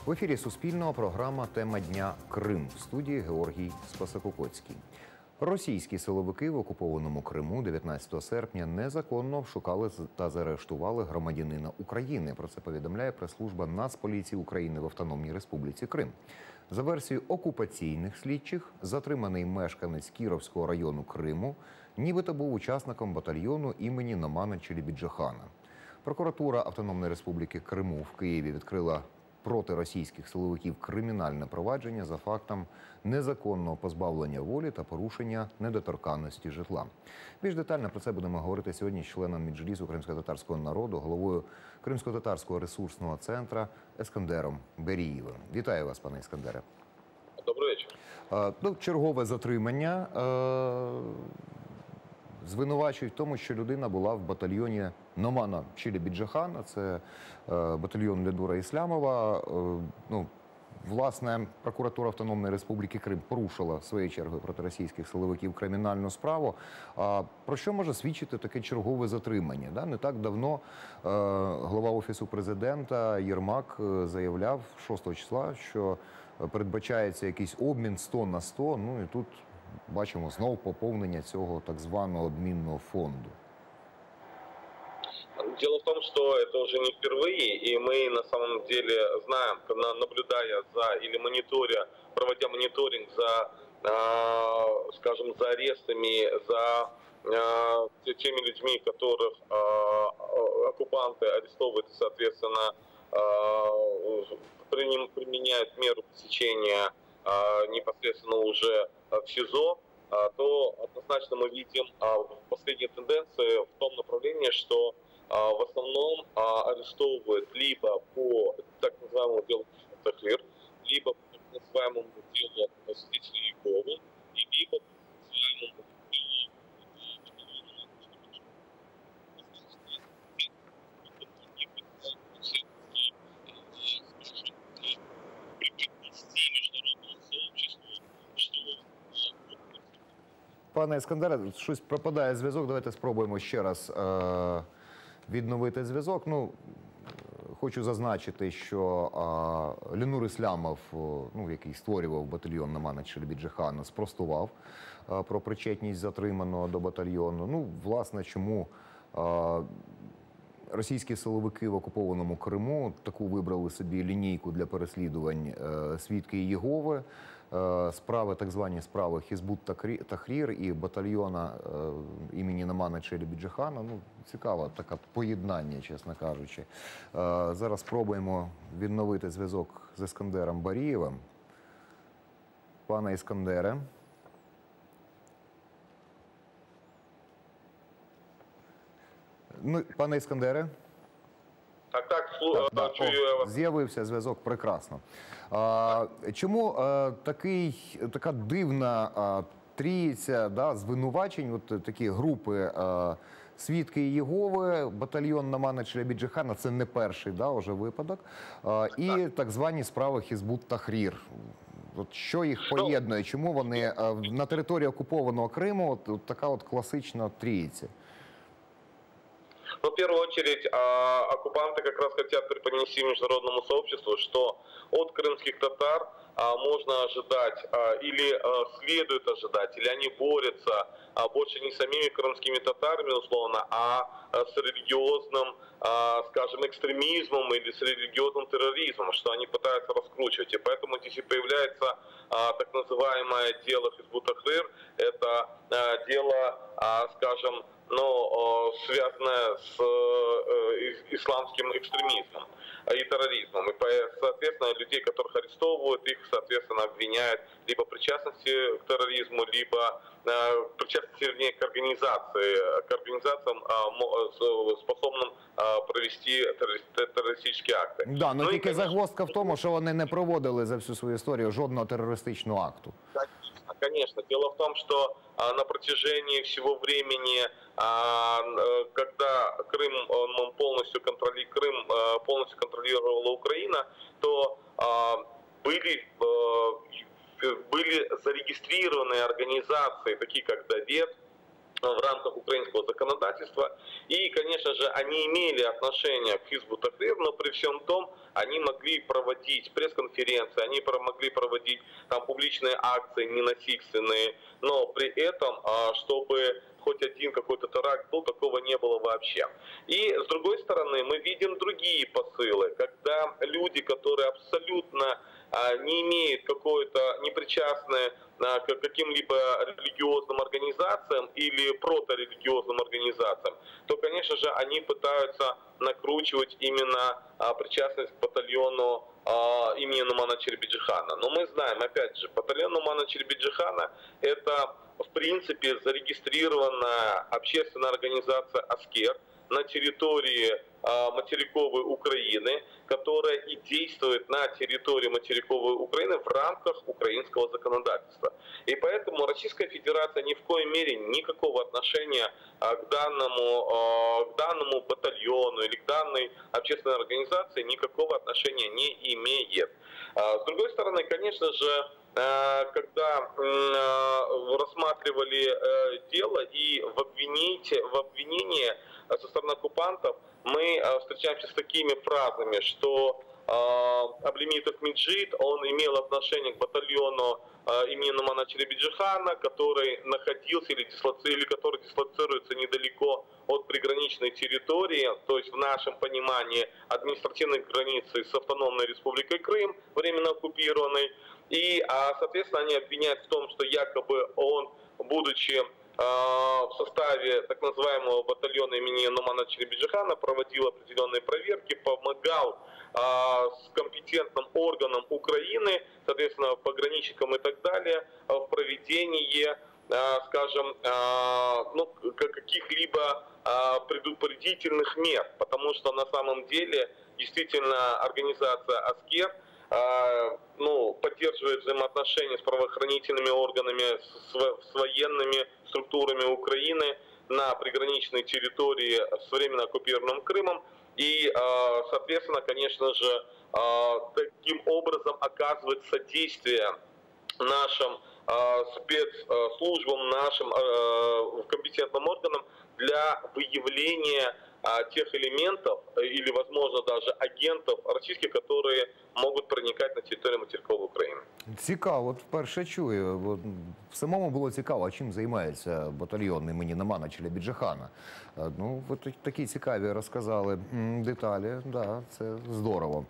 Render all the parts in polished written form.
В ефірі Суспільного програма «Тема дня. Крим». В студії Георгій Спасококоцький. Російські силовики в окупованому Криму 19 серпня незаконно шукали та заарештували громадянина України. Про це повідомляє прес-служба Нацполіції України в Автономній Республіці Крим. За версією окупаційних слідчих, затриманий мешканець Кіровського району Криму нібито був учасником батальйону імені Номана Челебіджахана. Прокуратура Автономної Республіки Криму в Києві відкрила проти російських силовиків кримінальне провадження за фактом незаконного позбавлення волі та порушення недоторканності житла. Більш детально про це будемо говорити сьогодні з членом Меджлісу кримськотатарського народу, головою Кримсько-татарського ресурсного центру Ескандером Берієвим. Вітаю вас, пане Ескандере. Добрий вечір. Чергове затримання. Звинувачують в тому, що людина була в батальйоні Номана Челебіджахана, це батальйон Ледура Іслямова. Власне, прокуратура Автономної Республіки Крим порушила своєю чергою проти російських силовиків кримінальну справу. Про що може свідчити таке чергове затримання? Не так давно голова Офісу президента Єрмак заявляв 6 числа, що передбачається якийсь обмін 100 на 100, і тут бачимо знову поповнення цього так званого обмінного фонду. Дело в том, что это уже не впервые, и мы на самом деле знаем, наблюдая за или проводя мониторинг за, скажем, за арестами, за теми людьми, которых оккупанты арестовывают и, соответственно, применяют меру пресечения непосредственно уже в СИЗО, то однозначно мы видим последние тенденции в том направлении, что в основном арестовывают либо по так называемому делу Тахрир, либо по так называемому делу свидетеля Иеговы, либо по так называемому Пане Ескандере, щось пропадає зв'язок. Давайте спробуємо ще раз відновити зв'язок. Хочу зазначити, що Ленур Іслямов, який створював батальйон Номана Челебіджахана, спростував про причетність затриманого до батальйону. Власне, чому російські силовики в окупованому Криму таку вибрали собі лінійку для переслідувань свідки Єгови, справи, так звані справи Хізбут Тахрір і батальйона імені Номана Челебіджахана. Цікаве таке поєднання, чесно кажучи. Зараз спробуємо відновити зв'язок з Ескандером Берієвим. Пане Ескандере. Пане Ескандере. Так, чую я вас. З'явився зв'язок, прекрасно. Чому така дивна трійця звинувачень, такі групи свідки Єгови, батальйон Номана Челебіджахана, це не перший вже випадок, і так звані справи Хізбут Тахрір. Що їх поєднує? Чому вони на території окупованого Криму така класична трійця? В первую очередь, оккупанты как раз хотят преподнести международному сообществу, что от крымских татар можно ожидать, или следует ожидать, или они борются больше не с самими крымскими татарами, условно, а с религиозным, скажем, экстремизмом или с религиозным терроризмом, что они пытаются раскручивать. И поэтому здесь и появляется так называемое дело Хизбут Тахрир, это дело, скажем, связанное с исламским экстремизмом и терроризмом. И, соответственно, людей, которых арестовывают, их, соответственно, обвиняют либо в причастности к терроризму, либо причастности, вернее, к организациям, способным провести террористичні акти. Но тільки загвоздка в тому, що вони не проводили за всю свою історію жодного терористичного акту. Конечно. Дело в том, что на протяжении всего времени, когда Крым полностью контролировала Украина, то были зарегистрированы организации, такие как Довет, в рамках украинского законодательства. И, конечно же, они имели отношение к Хизбу Тахрир, но при всем том они могли проводить пресс-конференции, они могли проводить там публичные акции ненасильственные, но при этом, чтобы хоть один какой-то теракт был, такого не было вообще. И с другой стороны, мы видим другие посылы, когда люди, которые абсолютно не имеют какой-то, не причастны к каким-либо религиозным организациям или проторелигиозным организациям, то, конечно же, они пытаются накручивать именно причастность к батальону имени Нумана Челебиджихана. Но мы знаем, опять же, батальон Нумана Челебиджихана — это, в принципе, зарегистрированная общественная организация «Аскер» на территории материковой Украины, которая и действует на территории материковой Украины в рамках украинского законодательства. И поэтому Российская Федерация ни в коей мере никакого отношения к данному батальону или к данной общественной организации никакого отношения не имеет. С другой стороны, конечно же, когда рассматривали дело и в обвинении со стороны оккупантов, мы встречаемся с такими фразами, что Аблимит Ахмеджид, он имел отношение к батальону имени Нумана Челебиджихана, который находился или который дислоцируется недалеко от приграничной территории, то есть в нашем понимании административной границы с автономной республикой Крым, временно оккупированной. И, соответственно, они обвиняют в том, что якобы он, будучи в составе так называемого батальона имени Нумана Челебиджихана, проводил определенные проверки, помогал с компетентным органам Украины, соответственно, пограничникам и так далее, в проведении, скажем, каких-либо предупредительных мер, потому что на самом деле действительно организация «Аскер» поддерживает взаимоотношения с правоохранительными органами, с военными структурами Украины на приграничной территории с временно оккупированным Крымом. И, соответственно, конечно же, таким образом оказывает содействие нашим спецслужбам, нашим компетентным органам для выявления тех элементов или, возможно, даже агентов российских, которые можуть проникати на територію материкової України. Цікаво, от вперше чую. Самому було цікаво, чим займається батальйон імені Нумана Челебіджихана. Ну, ви такі цікаві розказали деталі, да, це здорово.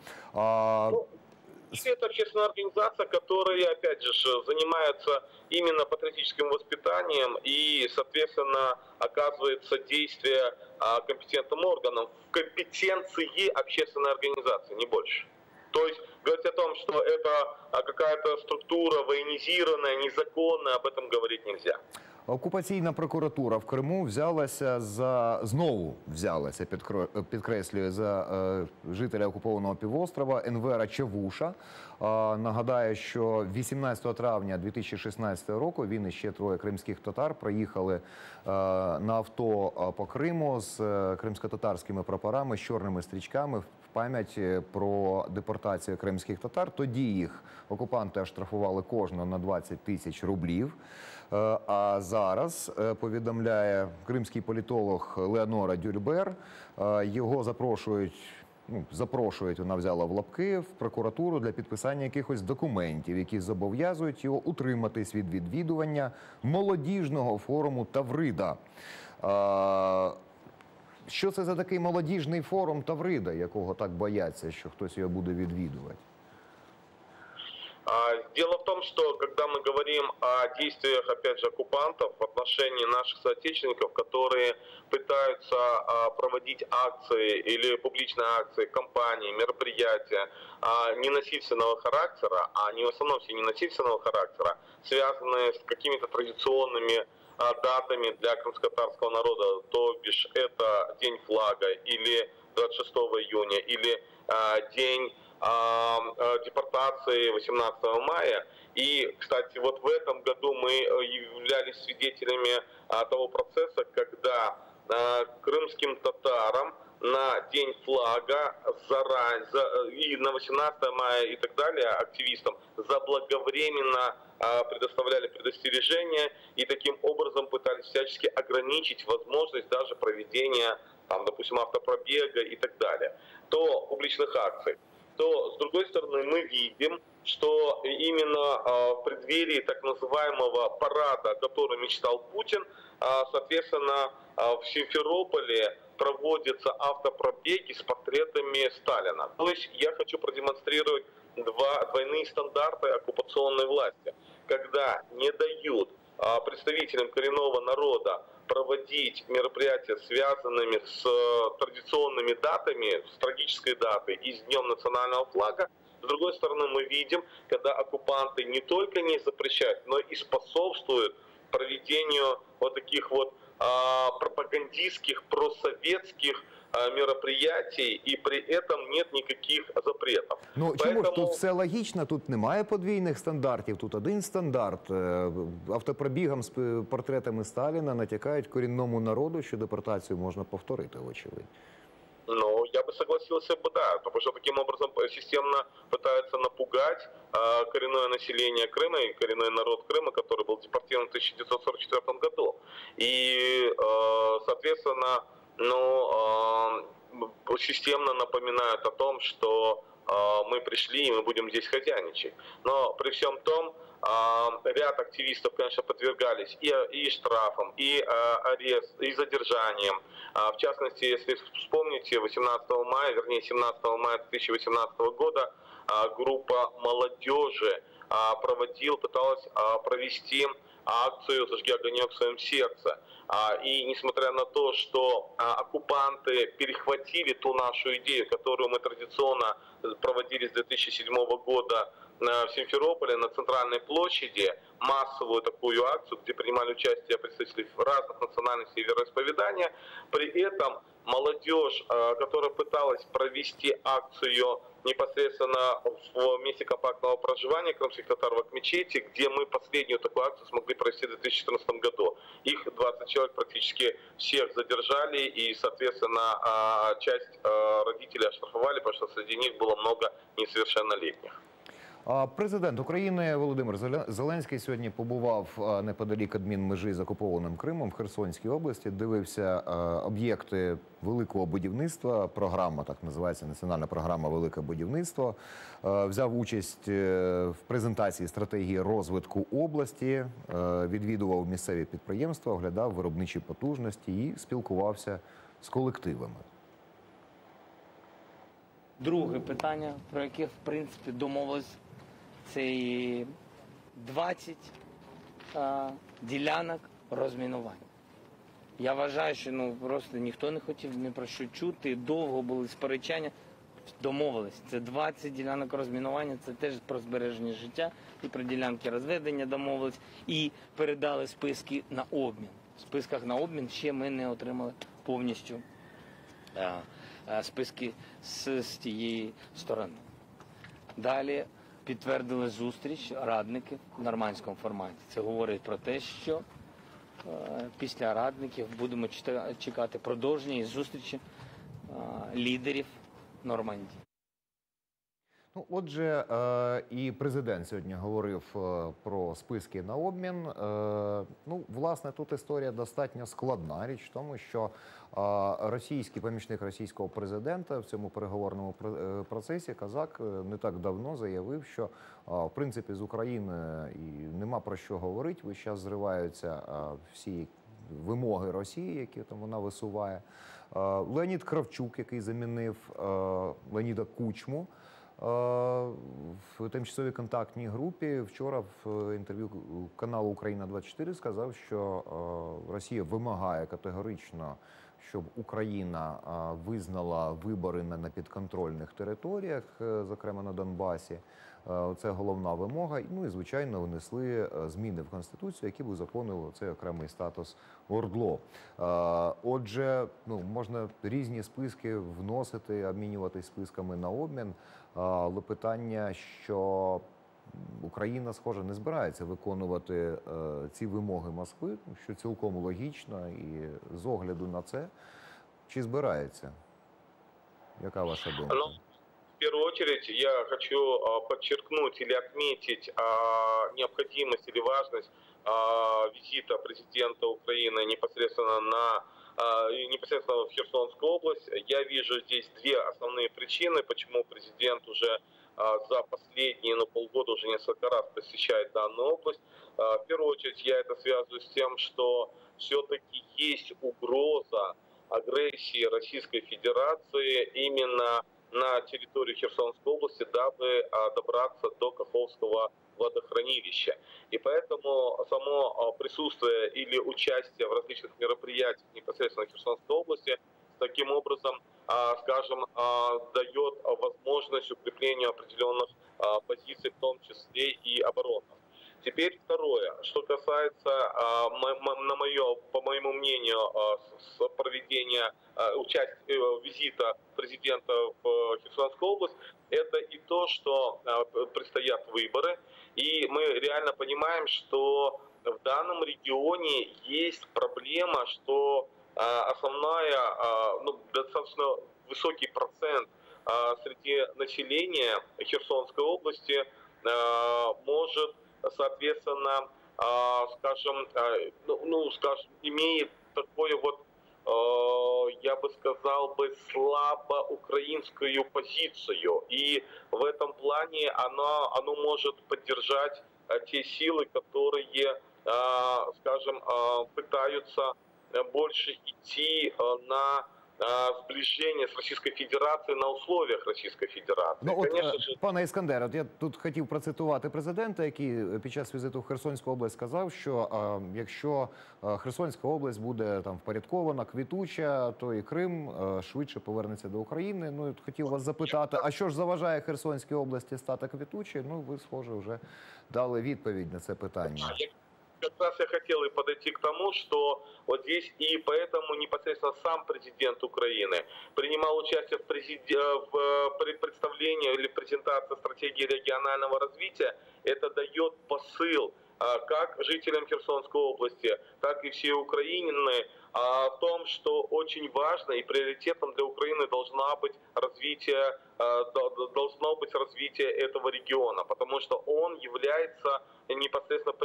Это общественная организация, которая, опять же, занимается именно патриотическим воспитанием и, соответственно, оказывает содействие компетентным органам в компетенции общественной организации, не больше. То есть говорить о том, что это какая-то структура военизированная, незаконная, об этом говорить нельзя. Окупаційна прокуратура в Криму знову взялася, підкреслюю, за жителя окупованого півострова Енвера Чавуша. Нагадаю, що 18 травня 2016 року він і ще троє кримських татар проїхали на авто по Криму з кримсько-татарськими прапорами, з чорними стрічками в пам'ять про депортацію кримських татар. Тоді їх окупанти оштрафували кожного на 20 тисяч рублів. А зараз, повідомляє кримський політолог Леонора Дюльбер, його запрошують, вона взяла в лапки, в прокуратуру для підписання якихось документів, які зобов'язують його утриматись від відвідування молодіжного форуму Таврида. Що це за такий молодіжний форум Таврида, якого так бояться, що хтось його буде відвідувати? Дело в том, что когда мы говорим о действиях, опять же, оккупантов в отношении наших соотечественников, которые пытаются проводить акции или публичные акции, кампании, мероприятия ненасильственного характера, а они в основном все ненасильственного характера, связанные с какими-то традиционными датами для крымско-татарского народа, то бишь это День флага или 26 июня, или День депортации 18 мая. И, кстати, вот в этом году мы являлись свидетелями того процесса, когда крымским татарам на День флага и на 18 мая и так далее активистам заблаговременно предоставляли предостережения и таким образом пытались всячески ограничить возможность даже проведения, там, допустим, автопробега и так далее, то публичных акций. То, с другой стороны, мы видим, что именно в преддверии так называемого парада, о котором мечтал Путин, соответственно, в Симферополе проводятся автопробеги с портретами Сталина. То есть я хочу продемонстрировать двойные стандарты оккупационной власти, когда не дают представителям коренного народа проводить мероприятия, связанными с традиционными датами, с трагической датой и с Днем национального флага. С другой стороны, мы видим, когда оккупанты не только не запрещают, но и способствуют проведению вот таких вот пропагандистских, просоветских мероприятий, і при этом нет никаких запретов. Ну, чому ж тут все логічно, тут немає подвійних стандартів, тут один стандарт. Автопробігом з портретами Сталіна натякають корінному народу, що депортацію можна повторити, очевидь. Ну, я бы согласился бы, да, потому что таким образом системно пытаются напугать коренное население Крыма и коренной народ Крыма, который был депортирован в 1944 году. И, соответственно, системно напоминают о том, что мы пришли и мы будем здесь хозяйничать. Но при всем том, ряд активистов, конечно, подвергались и штрафам, и арест, и задержаниям. В частности, если вспомните, 18 мая, вернее 17 мая 2018 года группа молодежи пыталась провести акцию «Зажги огонек в своем сердце». И несмотря на то, что оккупанты перехватили ту нашу идею, которую мы традиционно проводили с 2007 года в Симферополе на центральной площади, массовую такую акцию, где принимали участие представители разных национальностей и вероисповедания, при этом молодежь, которая пыталась провести акцию непосредственно в месте компактного проживания крымских татар в Акмечете, где мы последнюю такую акцию смогли провести в 2014 году. Их 20 человек практически всех задержали и, соответственно, часть родителей оштрафовали, потому что среди них было много несовершеннолетних. Президент України Володимир Зеленський сьогодні побував неподалік адмінмежі з окупованим Кримом в Херсонській області, дивився об'єкти великого будівництва, програма, так називається, національна програма «Велике будівництво», взяв участь в презентації стратегії розвитку області, відвідував місцеві підприємства, оглядав виробничі потужності і спілкувався з колективами. Друге питання, про яке, в принципі, домовились, це і 20 ділянок розмінування. Я вважаю, що просто ніхто не хотів ні про що чути, довго були сперечання, домовились. Це 20 ділянок розмінування, це теж про збереження життя, і про ділянки розведення домовились, і передали списки на обмін. В списках на обмін ще ми не отримали повністю списки з тієї сторони. Далі підтвердили зустріч радників в нормандському форматі. Це говорить про те, що після радників будемо чекати продовження і зустрічі лідерів Нормандії. Ну, отже, і президент сьогодні говорив про списки на обмін. Ну, власне, тут історія достатньо складна. Річ в тому, що російський помічник російського президента в цьому переговорному процесі Казак не так давно заявив, що, в принципі, з України і нема про що говорити. Весь час зриваються всі вимоги Росії, які там вона висуває. Леонід Кравчук, який замінив Леоніда Кучму, в тимчасовій контактній групі вчора в інтерв'ю каналу «Україна-24» сказав, що Росія вимагає категорично, щоб Україна визнала вибори на непідконтрольних територіях, зокрема на Донбасі. Це головна вимога. Ну і, звичайно, внесли зміни в Конституцію, які б узаконили цей окремий статус ОРДЛО. Отже, можна різні списки вносити, обмінюватись списками на обмін, але питання, що Україна, схоже, не збирається виконувати ці вимоги Москви, що цілком логічно, і з огляду на це, чи збирається? Яка ваша думка? Ну, в первую очередь я хочу подчеркнуть или отметить необходимость или важность визита президента Украины непосредственно в Херсонскую область. Я вижу здесь две основные причины, почему президент уже за последние полгода уже несколько раз посещает данную область. В первую очередь я это связываю с тем, что все-таки есть угроза агрессии Российской Федерации именно на территорию Херсонской области, дабы добраться до Каховского водохранилища. И поэтому само присутствие или участие в различных мероприятиях непосредственно в Херсонской области таким образом, скажем, дает возможность укреплению определенных позиций, в том числе и оборонных. Теперь второе, что касается, по моему мнению, проведения визита президента в Херсонскую область, это и то, что предстоят выборы, и мы реально понимаем, что в данном регионе есть проблема, что основная, достаточно высокий процент среди населения Херсонской области может, соответственно, скажем, имеет такое я бы сказал слабо украинскую позицию. И в этом плане оно может поддержать те силы, которые, скажем, пытаются больше идти на зближення з Російською Федерацією на условиях Російської Федерації. Ну, пане Іскандере, я тут хотів процитувати президента, який під час візиту в Херсонську область сказав, що якщо Херсонська область буде там впорядкована, квітуча, то і Крим швидше повернеться до України. Ну, хотів вас запитати, а що ж заважає Херсонській області стати квітучою? Ну, ви, схоже, вже дали відповідь на це питання. Как раз я хотел и подойти к тому, что вот здесь и поэтому непосредственно сам президент Украины принимал участие в представлении или презентации стратегии регионального развития. Это дает посыл как жителям Херсонской области, так и всей Украины в том, что очень важно и приоритетом для Украины должно быть развитие этого региона, потому что он является непосредственно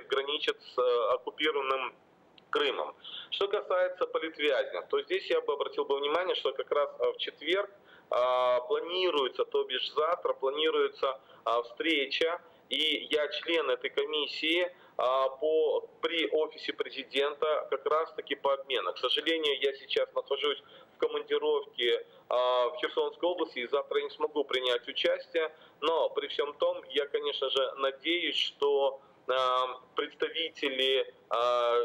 граничит с оккупированным Крымом. Что касается политвязня, то здесь я бы обратил внимание, что как раз в четверг планируется, то бишь завтра планируется встреча, и я член этой комиссии при офисе президента как раз-таки по обмену. К сожалению, я сейчас нахожусь в командировке в Херсонской области и завтра не смогу принять участие, но при всем том, я, конечно же, надеюсь, что представители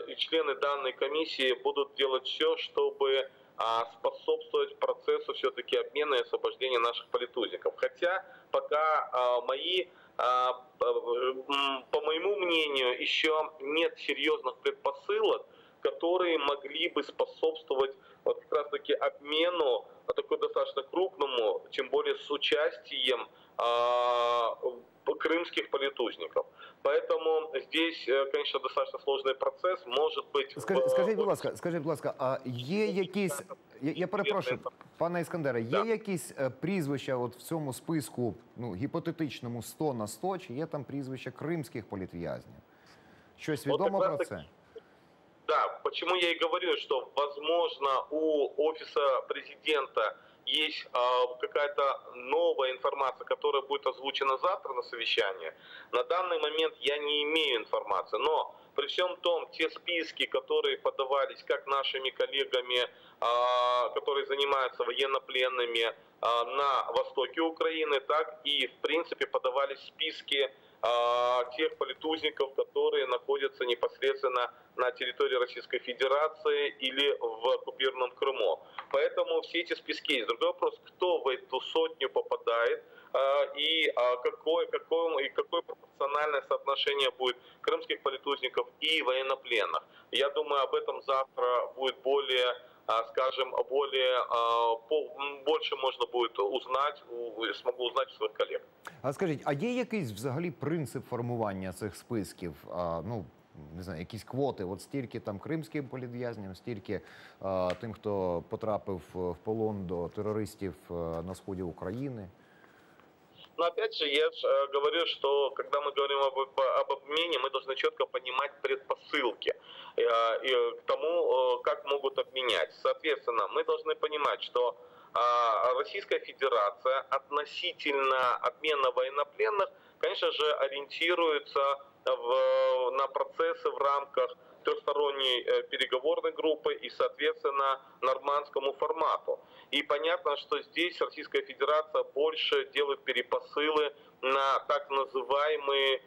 и члены данной комиссии будут делать все, чтобы способствовать процессу все-таки обмена и освобождения наших политузников. Хотя пока по моему мнению, еще нет серьезных предпосылок, которые могли бы способствовать вот как раз таки обмену такой достаточно крупному, тем более с участием крымских политузников. Поэтому здесь, конечно, достаточно сложный процесс. Может быть... Скажіть, будь ласка, а є якісь... Я перепрошую, пане Іскандере, є якісь прізвища от в цьому списку, гіпотетичному 100 на 100, чи є там прізвища кримських політв'язнів? Щось відомо про це? Да, почему я и говорю, что, возможно, у офиса президента есть какая-то новая информация, которая будет озвучена завтра на совещании. На данный момент я не имею информации, но при всем том, те списки, которые подавались как нашими коллегами, которые занимаются военнопленными на востоке Украины, так и, в принципе, подавались списки тех политузников, которые находятся непосредственно на территории Российской Федерации или в оккупированном Крыму. Поэтому все эти списки есть. Другой вопрос, кто в эту сотню попадает и какое пропорциональное соотношение будет крымских политузников и военнопленных. Я думаю, об этом завтра будет более, скажем, больше можно будет узнать, смогу узнать у своих коллег. А скажіть, а є якийсь взагалі принцип формування цих списків? не знаю, якісь квоти, от стільки там кримським політв'язням, стільки тим, хто потрапив в полон до терористів на сході України. Но опять же, я говорю, что когда мы говорим об обмене, мы должны четко понимать предпосылки к тому, как могут обменять. Соответственно, мы должны понимать, что Российская Федерация относительно обмена военнопленных, конечно же, ориентируется на процессы в рамках трехсторонней переговорной группы и, соответственно, нормандскому формату. И понятно, что здесь Российская Федерация больше делает перепосылы на так называемую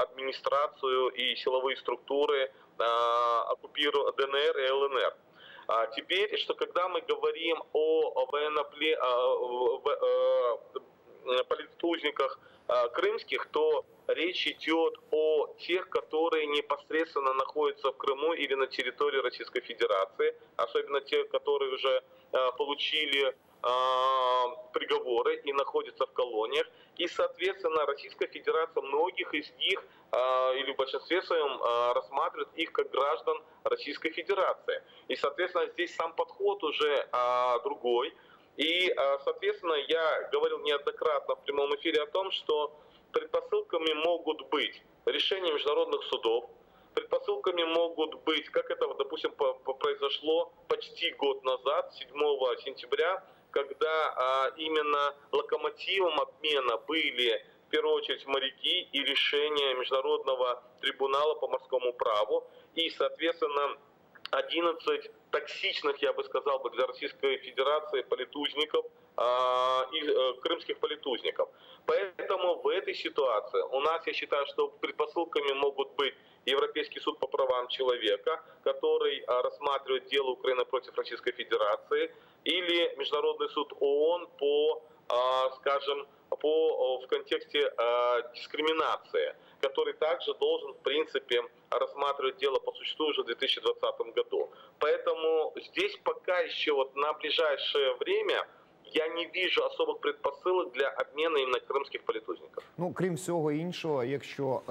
администрацию и силовые структуры ДНР и ЛНР. Теперь, что когда мы говорим о политузниках крымских, то речь идет о тех, которые непосредственно находятся в Крыму или на территории Российской Федерации, особенно те, которые уже получили приговоры и находятся в колониях. И, соответственно, Российская Федерация многих из них, или в большинстве своем, рассматривает их как граждан Российской Федерации. И, соответственно, здесь сам подход уже другой. И, соответственно, я говорил неоднократно в прямом эфире о том, что предпосылками могут быть решения международных судов, предпосылками могут быть, как это, допустим, произошло почти год назад, 7 сентября, когда именно локомотивом обмена были в первую очередь моряки и решения Международного трибунала по морскому праву. И, соответственно, 11 токсичных, я бы сказал, для Российской Федерации политузников и крымских политузников. Поэтому в этой ситуации у нас, я считаю, что предпосылками могут быть Европейский суд по правам человека, который рассматривает дело Украины против Российской Федерации, или Международный суд ООН в контексте дискриминации, который также должен, в принципе, рассматривать дело по существу уже в 2020 году. Поэтому здесь пока еще на ближайшее время я не вижу особых предпосылок для обмена именно крымских политузников. Ну, крім всього іншого, якщо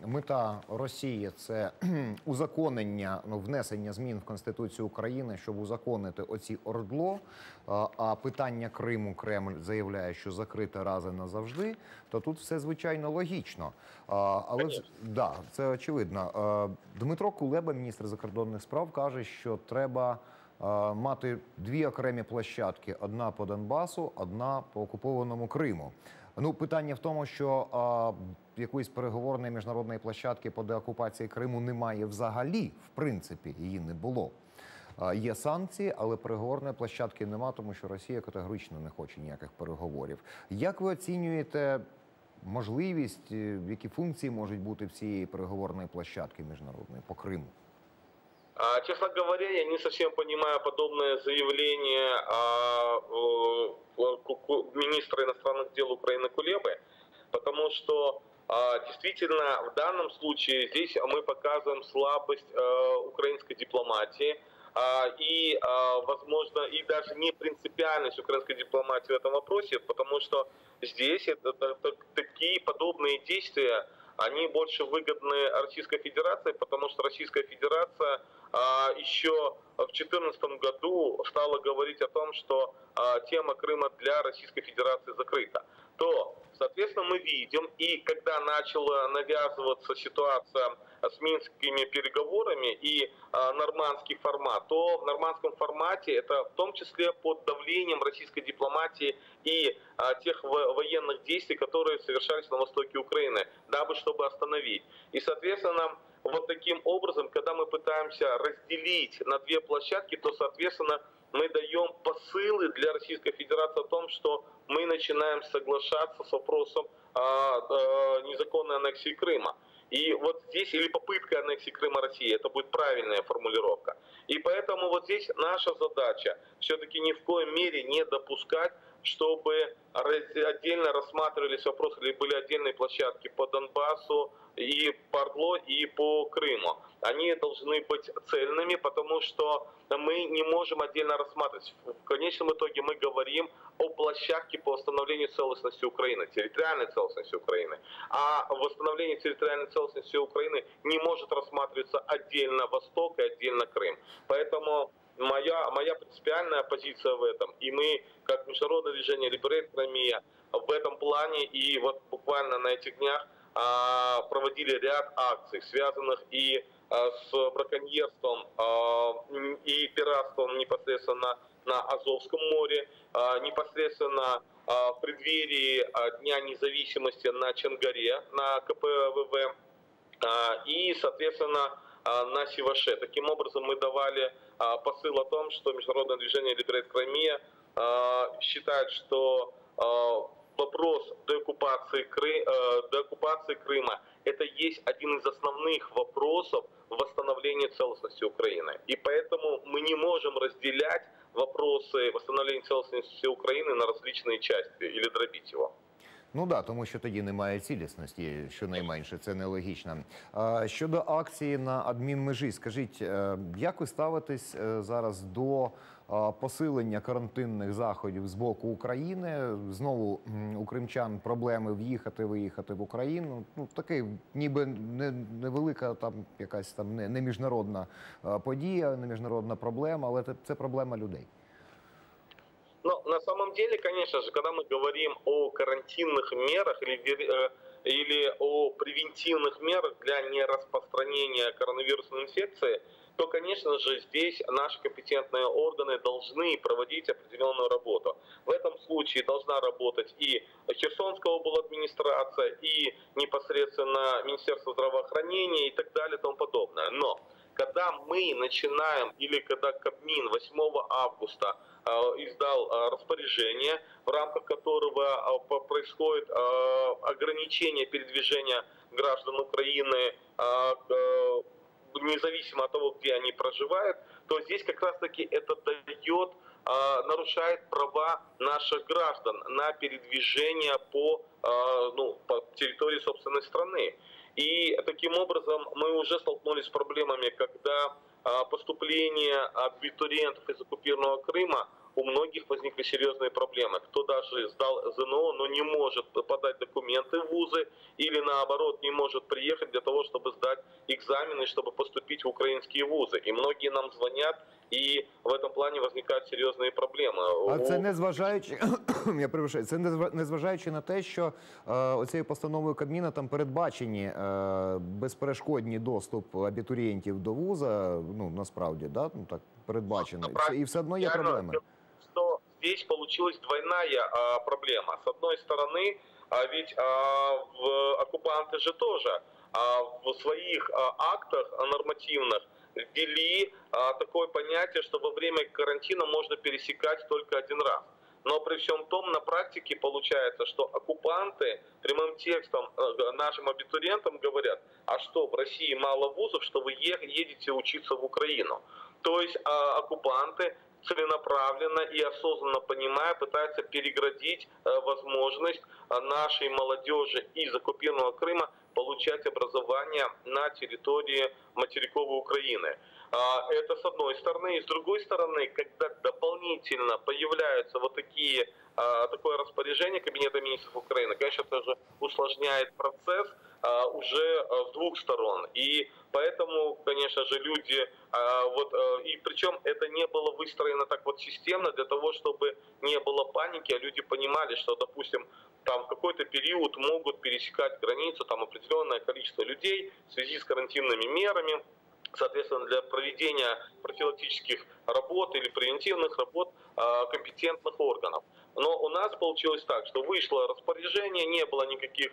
мета Росії – це узаконення, внесення змін в Конституцію України, щоб узаконити оці ОРДЛО, а питання Криму Кремль заявляє, що закрите раз і назавжди, то тут все, звичайно, логічно. Але да, це очевидно. Дмитро Кулеба, міністр закордонних справ, каже, що треба мати дві окремі площадки: одна по Донбасу, одна по окупованому Криму. Ну, питання в тому, що якоїсь переговорної міжнародної площадки по деокупації Криму немає взагалі, в принципі, її не було. Є санкції, але переговорної площадки нема, тому що Росія категорично не хоче ніяких переговорів. Як ви оцінюєте можливість, які функції можуть бути в цієї переговорної площадки міжнародної по Криму? Честно говоря, я не совсем понимаю подобное заявление министра иностранных дел Украины Кулебы, потому что действительно в данном случае здесь мы показываем слабость украинской дипломатии и, возможно, и даже не принципиальность украинской дипломатии в этом вопросе, потому что здесь такие подобные действия, они больше выгодны Российской Федерации, потому что Российская Федерация еще в 2014 году стала говорить о том, что тема Крыма для Российской Федерации закрыта. То, соответственно, мы видим, и когда начала навязываться ситуация с минскими переговорами и нормандский формат, то в нормандском формате это в том числе под давлением российской дипломатии и тех военных действий, которые совершались на востоке Украины, дабы чтобы остановить. И, соответственно, вот таким образом, когда мы пытаемся разделить на две площадки, то, соответственно, мы даем посылы для Российской Федерации о том, что мы начинаем соглашаться с вопросом незаконной аннексии Крыма. И вот здесь, или попытка аннексии Крыма России, это будет правильная формулировка. И поэтому вот здесь наша задача все-таки ни в коем мере не допускать чтобы отдельно рассматривались вопросы, или были отдельные площадки по Донбассу, и по ОРДЛО, и по Крыму. Они должны быть цельными, потому что мы не можем отдельно рассматривать. В конечном итоге мы говорим о площадке по восстановлению целостности Украины, территориальной целостности Украины. А восстановление территориальной целостности Украины не может рассматриваться отдельно Восток и отдельно Крым. Поэтому моя принципиальная позиция в этом, и мы, как международное движение Liberate Crimea, в этом плане, и вот буквально на этих днях проводили ряд акций, связанных и с браконьерством и пиратством непосредственно на Азовском море, непосредственно в преддверии Дня независимости на Чонгаре, на КПВВ и, соответственно, на Севаше. Таким образом, мы давали посыл о том, что международное движение Liberate Crimea считает, что вопрос деоккупации Крыма – это есть один из основных вопросов восстановления целостности Украины. И поэтому мы не можем разделять вопросы восстановления целостности Украины на различные части или дробить его. Ну да, тому що тоді немає цілісності, щонайменше, це нелогічно. Щодо акції на адмінмежі, скажіть, як ви ставитесь зараз до посилення карантинних заходів з боку України? Знову у кримчан проблеми в'їхати-виїхати в Україну. Ну, такий ніби невелика там якась там не міжнародна подія, не міжнародна проблема, але це проблема людей. Ну, на самом деле, конечно же, когда мы говорим о карантинных мерах или о превентивных мерах для нераспространения коронавирусной инфекции, то, конечно же, здесь наши компетентные органы должны проводить определенную работу. В этом случае должна работать и Херсонская обладминистрация, и непосредственно Министерство здравоохранения и так далее и тому подобное. Но когда мы начинаем, или когда Кабмин 8 августа издал распоряжение, в рамках которого происходит ограничение передвижения граждан Украины, независимо от того, где они проживают, то здесь как раз-таки это нарушает права наших граждан на передвижение по территории собственной страны. И таким образом мы уже столкнулись с проблемами, когда поступление абитуриентов из оккупированного Крыма, у многих возникли серьезные проблемы. Кто даже сдал ЗНО, но не может подать документы в вузы или наоборот не может приехать для того, чтобы сдать экзамены, чтобы поступить в украинские вузы. И многие нам звонят, і в цьому плані виникають серйозні проблеми. А це незважаючи, я перепрошую, це незважаючи на те, що оцією постановою Кабміна там передбачені безперешкодний доступ абітурієнтів до вуза, ну насправді, да, ну так передбачено, і все одно є проблеми. Что здесь получилась двойная проблема. С одной стороны, ведь оккупанты же тоже в своих актах нормативных ввели такое понятие, что во время карантина можно пересекать только один раз. Но при всем том, на практике получается, что оккупанты прямым текстом нашим абитуриентам говорят, а что, в России мало вузов, что вы едете учиться в Украину. То есть оккупанты целенаправленно и осознанно понимая, пытаются переградить возможность нашей молодежи из оккупированного Крыма получать образование на территории материковой Украины. Это с одной стороны. И с другой стороны, когда дополнительно появляются вот такое распоряжение Кабинета министров Украины, конечно, это же усложняет процесс уже с двух сторон. И поэтому, конечно же, люди, и причем это не было выстроено так вот системно для того, чтобы не было паники, а люди понимали, что, допустим, там в какой-то период могут пересекать границу там определенное количество людей в связи с карантинными мерами. Соответственно, для проведения профилактических работ или превентивных работ компетентных органов. Но у нас получилось так, что вышло распоряжение, не было никаких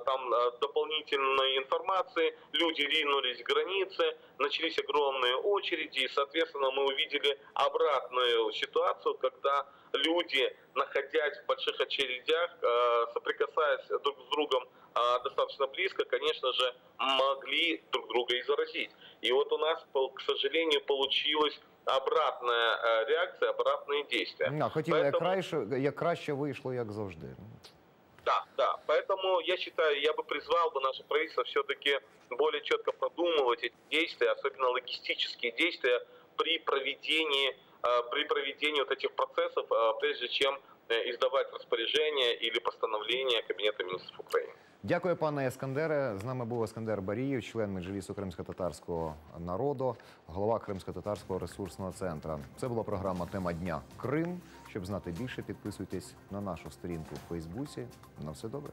там дополнительной информации, люди ринулись к границе, начались огромные очереди, и, соответственно, мы увидели обратную ситуацию, когда люди, находясь в больших очередях, соприкасаясь друг с другом достаточно близко, конечно же, могли друг друга и заразить. И вот у нас, к сожалению, получилось обратная реакция, обратные действия. Хотіли як краще вийшло, як завжди. Да, да. Поэтому я считаю, я бы призвал бы наше правительство все-таки более четко продумывать эти действия, особенно логистические действия при проведении вот этих процессов, прежде чем издавать распоряжение или постановление Кабінету міністрів України. Дякую, пане Ескандере. З нами був Ескандер Барієв, член Меджлісу кримськотатарського народу, голова Кримськотатарського ресурсного центру. Це була програма «Тема дня Крим». Щоб знати більше, підписуйтесь на нашу сторінку в Фейсбуці. На все добре.